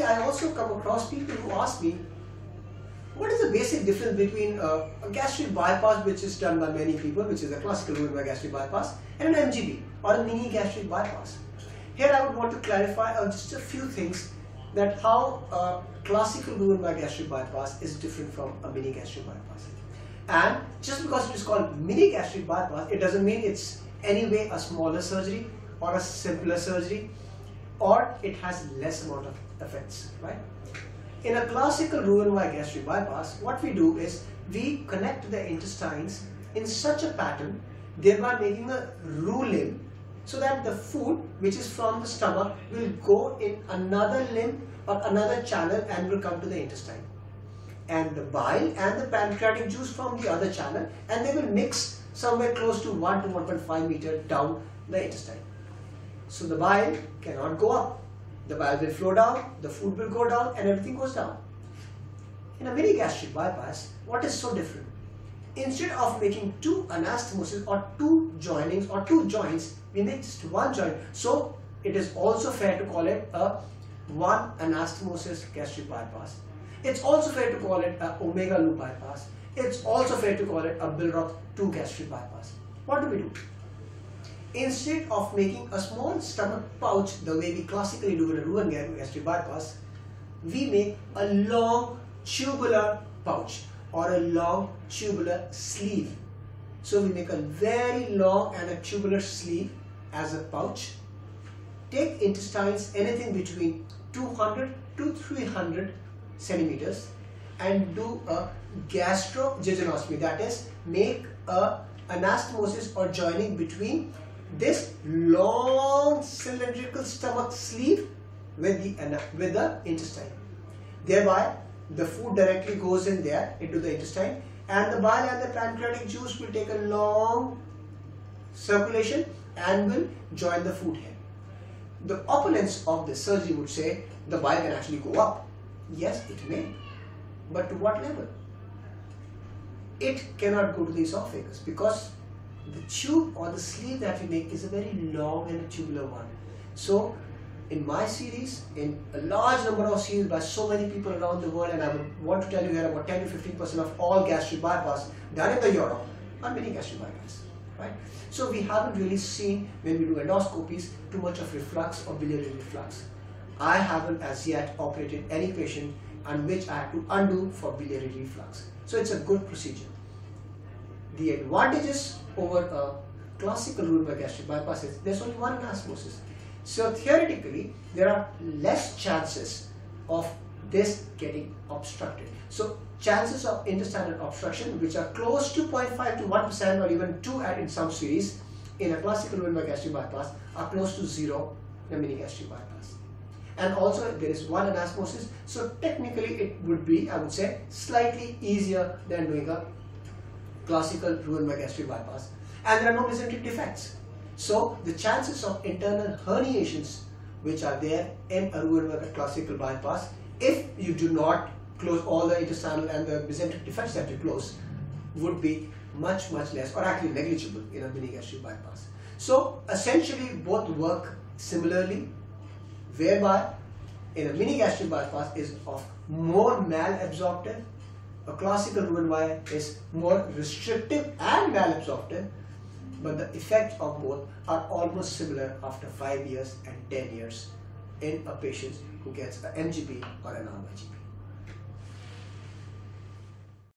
I also come across people who ask me, what is the basic difference between a gastric bypass, which is done by many people, which is a classical Roux-en-Y gastric bypass, and an MGB or a mini gastric bypass? Here I would want to clarify just a few things, that how a classical Roux-en-Y gastric bypass is different from a mini gastric bypass. And just because it is called mini gastric bypass, it doesn't mean it's anyway a smaller surgery or a simpler surgery, or it has less amount of effects, right? In a classical Roux-en-Y gastric bypass, what we do is we connect the intestines in such a pattern, thereby making a Roux limb, so that the food which is from the stomach will go in another limb or another channel and will come to the intestine. And the bile and the pancreatic juice from the other channel, and they will mix somewhere close to 1 to 1.5 meter down the intestine. So the bile cannot go up. The bile will flow down, the food will go down, and everything goes down. In a mini gastric bypass, what is so different? Instead of making two anastomosis or two joinings or two joints, we make just one joint. So it is also fair to call it a one anastomosis gastric bypass. It's also fair to call it a omega loop bypass. It's also fair to call it a Billroth 2 gastric bypass. What do we do? Instead of making a small stomach pouch the way we classically do in a Roux-en-Y gastric bypass, we make a long tubular pouch or a long tubular sleeve. So we make a very long and a tubular sleeve as a pouch. Take intestines anything between 200 to 300 centimeters and do a gastrojejunostomy, that is, make a anastomosis or joining between this long cylindrical stomach sleeve with the intestine. Thereby the food directly goes in there into the intestine, and the bile and the pancreatic juice will take a long circulation and will join the food here. The opponents of this surgery would say the bile can actually go up. Yes, it may, but to what level? It cannot go to the esophagus because the tube or the sleeve that we make is a very long and a tubular one. So in my series, in a large number of series by so many people around the world, and I would want to tell you here about 10 to 15% of all gastric bypass done in the Europe are mini gastric bypass, right? So we haven't really seen, when we do endoscopies, too much of reflux or biliary reflux. I haven't as yet operated any patient on which I had to undo for biliary reflux. So it's a good procedure. The advantages over a classical Roux-en-Y gastric bypass is there's only one anastomosis. So theoretically, there are less chances of this getting obstructed. So chances of intestinal obstruction, which are close to 0.5 to 1% or even 2 in some series, in a classical Roux-en-Y gastric bypass are close to 0 in a mini gastric bypass. And also there is one anastomosis, so technically it would be, I would say, slightly easier than doing a classical Roux-en-Y gastric bypass. And there are no mesenteric defects. So the chances of internal herniations which are there in a Roux-en-Y classical bypass, if you do not close all the intestinal and the mesenteric defects that you close, would be much less or actually negligible in a mini gastric bypass. So essentially both work similarly, whereby in a mini gastric bypass is of more malabsorptive, a classical Roux-en-Y is more restrictive and malabsorptive, but the effects of both are almost similar after 5 years and 10 years in a patient who gets an MGB or an RYGB.